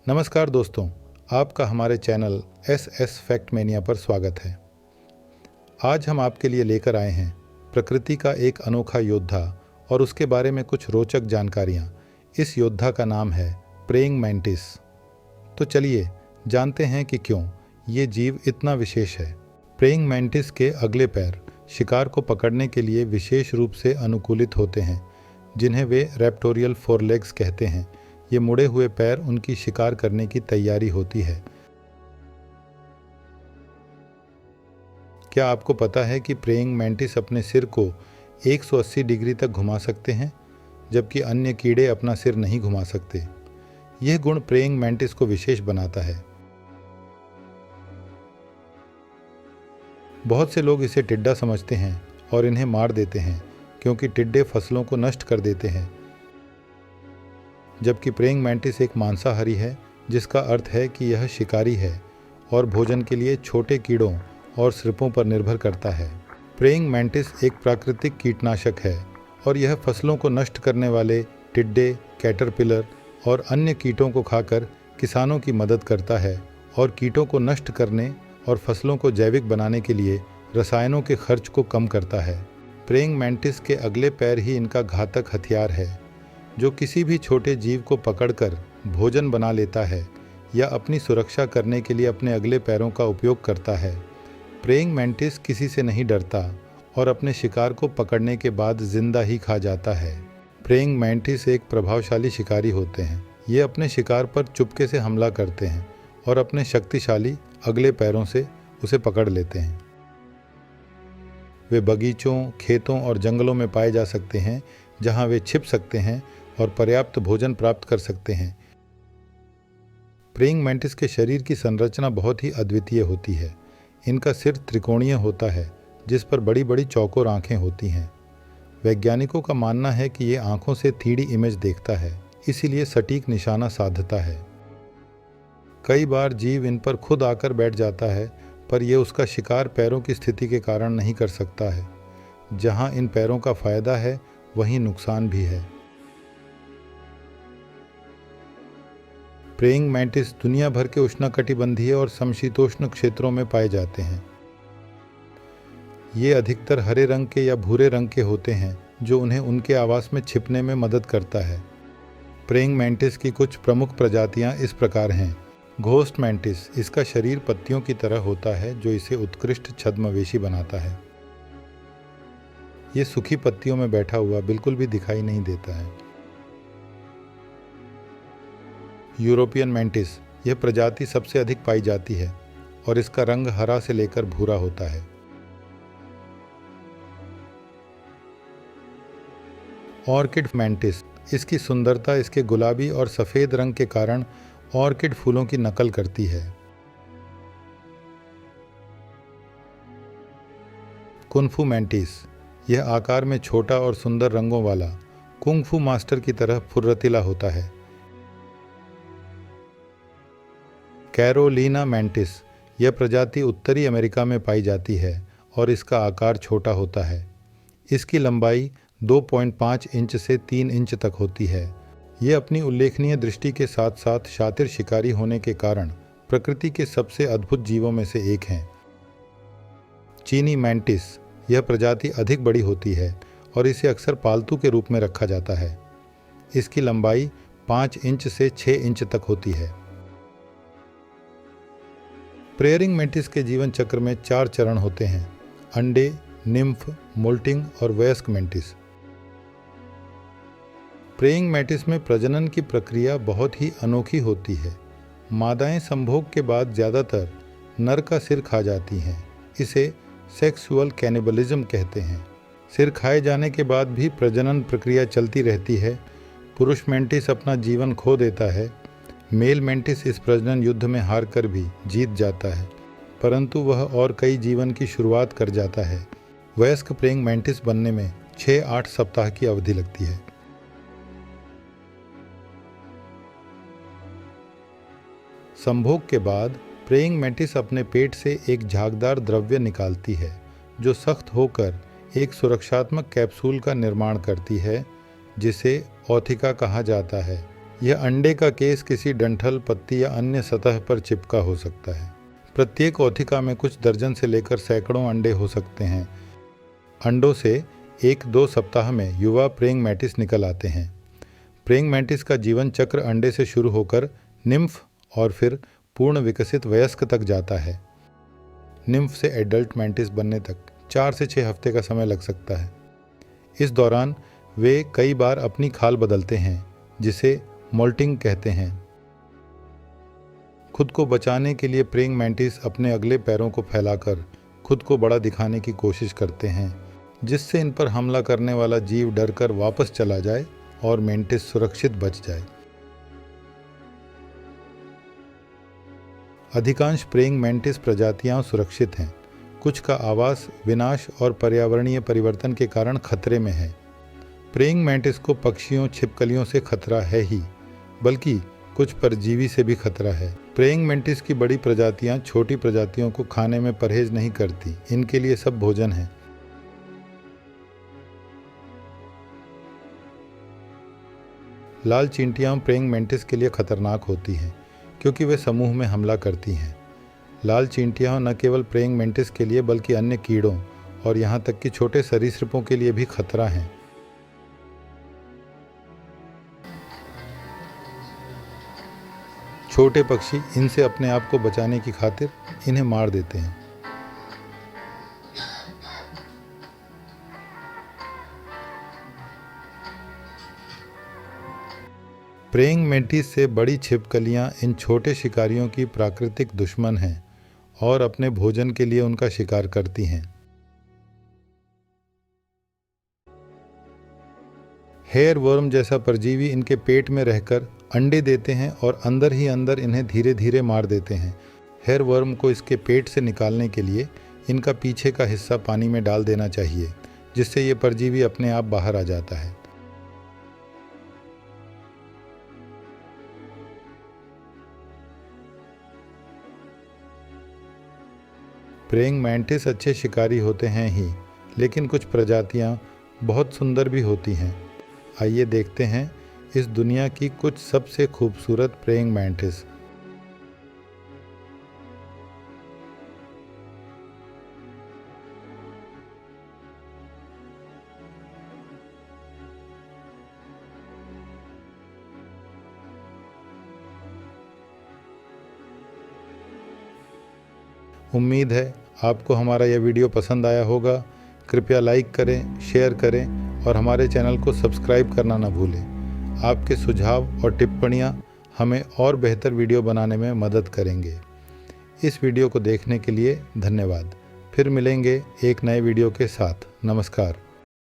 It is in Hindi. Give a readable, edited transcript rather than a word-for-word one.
नमस्कार दोस्तों, आपका हमारे चैनल एस फैक्ट मैनिया पर स्वागत है। आज हम आपके लिए लेकर आए हैं प्रकृति का एक अनोखा योद्धा और उसके बारे में कुछ रोचक जानकारियाँ। इस योद्धा का नाम है प्रेइंग मैंटिस। तो चलिए जानते हैं कि क्यों ये जीव इतना विशेष है। प्रेइंग मैंटिस के अगले पैर शिकार को पकड़ने के लिए विशेष रूप से अनुकूलित होते हैं, जिन्हें वे रैप्टोरियल फोरलेग्स कहते हैं। ये मुड़े हुए पैर उनकी शिकार करने की तैयारी होती है। क्या आपको पता है कि प्रेइंग मैंटिस अपने सिर को 180 डिग्री तक घुमा सकते हैं, जबकि अन्य कीड़े अपना सिर नहीं घुमा सकते। यह गुण प्रेइंग मैंटिस को विशेष बनाता है। बहुत से लोग इसे टिड्डा समझते हैं और इन्हें मार देते हैं, क्योंकि टिड्डे फसलों को नष्ट कर देते हैं। जबकि प्रेइंग मैंटिस एक मांसाहारी है, जिसका अर्थ है कि यह शिकारी है और भोजन के लिए छोटे कीड़ों और सिरपों पर निर्भर करता है। प्रेइंग मैंटिस एक प्राकृतिक कीटनाशक है और यह फसलों को नष्ट करने वाले टिड्डे, कैटरपिलर और अन्य कीटों को खाकर किसानों की मदद करता है और कीटों को नष्ट करने और फसलों को जैविक बनाने के लिए रसायनों के खर्च को कम करता है। प्रेइंग मैंटिस के अगले पैर ही इनका घातक हथियार है, जो किसी भी छोटे जीव को पकड़कर भोजन बना लेता है या अपनी सुरक्षा करने के लिए अपने अगले पैरों का उपयोग करता है। प्रेइंग मैंटिस किसी से नहीं डरता और अपने शिकार को पकड़ने के बाद जिंदा ही खा जाता है। प्रेइंग मैंटिस एक प्रभावशाली शिकारी होते हैं। ये अपने शिकार पर चुपके से हमला करते हैं और अपने शक्तिशाली अगले पैरों से उसे पकड़ लेते हैं। वे बगीचों, खेतों और जंगलों में पाए जा सकते हैं, जहां वे छिप सकते हैं और पर्याप्त भोजन प्राप्त कर सकते हैं। प्रेइंग मैंटिस के शरीर की संरचना बहुत ही अद्वितीय होती है। इनका सिर त्रिकोणीय होता है, जिस पर बड़ी बड़ी चौकोर आंखें होती हैं। वैज्ञानिकों का मानना है कि ये आंखों से 3D इमेज देखता है, इसीलिए सटीक निशाना साधता है। कई बार जीव इन पर खुद आकर बैठ जाता है, पर यह उसका शिकार पैरों की स्थिति के कारण नहीं कर सकता है। जहां इन पैरों का फायदा है, वहीं नुकसान भी है। प्रेइंग मैंटिस दुनिया भर के उष्णकटिबंधीय और समशीतोष्ण क्षेत्रों में पाए जाते हैं। ये अधिकतर हरे रंग के या भूरे रंग के होते हैं, जो उन्हें उनके आवास में छिपने में मदद करता है। प्रेइंग मैंटिस की कुछ प्रमुख प्रजातियां इस प्रकार हैं। घोस्ट मैंटिस, इसका शरीर पत्तियों की तरह होता है, जो इसे उत्कृष्ट छद्मवेशी बनाता है। ये सूखी पत्तियों में बैठा हुआ बिल्कुल भी दिखाई नहीं देता है। यूरोपियन मैंटिस, यह प्रजाति सबसे अधिक पाई जाती है और इसका रंग हरा से लेकर भूरा होता है। ऑर्किड मैंटिस, इसकी सुंदरता इसके गुलाबी और सफ़ेद रंग के कारण ऑर्किड फूलों की नकल करती है। कुंग-फू मैंटिस, यह आकार में छोटा और सुंदर रंगों वाला कुंग-फू मास्टर की तरह फुर्रतीला होता है। कैरोलिना मैंटिस, यह प्रजाति उत्तरी अमेरिका में पाई जाती है और इसका आकार छोटा होता है। इसकी लंबाई 2.5 इंच से 3 इंच तक होती है। यह अपनी उल्लेखनीय दृष्टि के साथ साथ शातिर शिकारी होने के कारण प्रकृति के सबसे अद्भुत जीवों में से एक हैं। चीनी मैंटिस, यह प्रजाति अधिक बड़ी होती है और इसे अक्सर पालतू के रूप में रखा जाता है। इसकी लंबाई 5 इंच से 6 इंच तक होती है। प्रेइंग मैंटिस के जीवन चक्र में 4 चरण होते हैं: अंडे, निम्फ, मोल्टिंग और वयस्क मैंटिस। प्रेइंग मैंटिस में प्रजनन की प्रक्रिया बहुत ही अनोखी होती है। मादाएं संभोग के बाद ज़्यादातर नर का सिर खा जाती हैं। इसे सेक्सुअल कैनिबलिज्म कहते हैं। सिर खाए जाने के बाद भी प्रजनन प्रक्रिया चलती रहती है। पुरुष मैंटिस अपना जीवन खो देता है। मेल मैंटिस इस प्रजनन युद्ध में हार कर भी जीत जाता है, परंतु वह और कई जीवन की शुरुआत कर जाता है। वयस्क प्रेइंग मैंटिस बनने में 6-8 सप्ताह की अवधि लगती है। संभोग के बाद प्रेइंग मैंटिस अपने पेट से एक झागदार द्रव्य निकालती है, जो सख्त होकर एक सुरक्षात्मक कैप्सूल का निर्माण करती है, जिसे ओथिका कहा जाता है। यह अंडे का केस किसी डंठल, पत्ती या अन्य सतह पर चिपका हो सकता है। प्रत्येक ओथिका में कुछ दर्जन से लेकर सैकड़ों अंडे हो सकते हैं। अंडों से 1-2 सप्ताह में युवा प्रेइंग मैंटिस निकल आते हैं। प्रेइंग मैंटिस का जीवन चक्र अंडे से शुरू होकर निम्फ और फिर पूर्ण विकसित वयस्क तक जाता है। निम्फ से एडल्ट मैंटिस बनने तक 4 से 6 हफ्ते का समय लग सकता है। इस दौरान वे कई बार अपनी खाल बदलते हैं, जिसे मोल्टिंग कहते हैं। खुद को बचाने के लिए प्रेइंग मैंटिस अपने अगले पैरों को फैलाकर खुद को बड़ा दिखाने की कोशिश करते हैं, जिससे इन पर हमला करने वाला जीव डरकर वापस चला जाए और मैंटिस सुरक्षित बच जाए। अधिकांश प्रेइंग मैंटिस प्रजातियां सुरक्षित हैं। कुछ का आवास विनाश और पर्यावरणीय परिवर्तन के कारण खतरे में है। प्रेइंग मैंटिस को पक्षियों, छिपकलियों से खतरा है ही, बल्कि कुछ परजीवी से भी खतरा है। प्रेइंग मैंटिस की बड़ी प्रजातियां छोटी प्रजातियों को खाने में परहेज नहीं करती। इनके लिए सब भोजन है। लाल चींटियां प्रेइंग मैंटिस के लिए खतरनाक होती हैं, क्योंकि वे समूह में हमला करती हैं। लाल चींटियां न केवल प्रेइंग मैंटिस के लिए बल्कि अन्य कीड़ों और यहाँ तक कि छोटे सरीसृपों के लिए भी खतरा हैं। छोटे पक्षी इनसे अपने आप को बचाने की खातिर इन्हें मार देते हैं। प्रेइंग मैंटिस से बड़ी छिपकलियां इन छोटे शिकारियों की प्राकृतिक दुश्मन हैं और अपने भोजन के लिए उनका शिकार करती हैं। हेयर वर्म जैसा परजीवी इनके पेट में रहकर अंडे देते हैं और अंदर ही अंदर इन्हें धीरे धीरे मार देते हैं। हेयर वर्म को इसके पेट से निकालने के लिए इनका पीछे का हिस्सा पानी में डाल देना चाहिए, जिससे ये परजीवी अपने आप बाहर आ जाता है। प्रेइंग मैंटिस अच्छे शिकारी होते हैं ही, लेकिन कुछ प्रजातियां बहुत सुंदर भी होती हैं। आइए देखते हैं इस दुनिया की कुछ सबसे खूबसूरत प्रेइंग मैंटिस। उम्मीद है आपको हमारा यह वीडियो पसंद आया होगा। कृपया लाइक करें, शेयर करें और हमारे चैनल को सब्सक्राइब करना न भूलें। आपके सुझाव और टिप्पणियां हमें और बेहतर वीडियो बनाने में मदद करेंगे। इस वीडियो को देखने के लिए धन्यवाद। फिर मिलेंगे एक नए वीडियो के साथ। नमस्कार।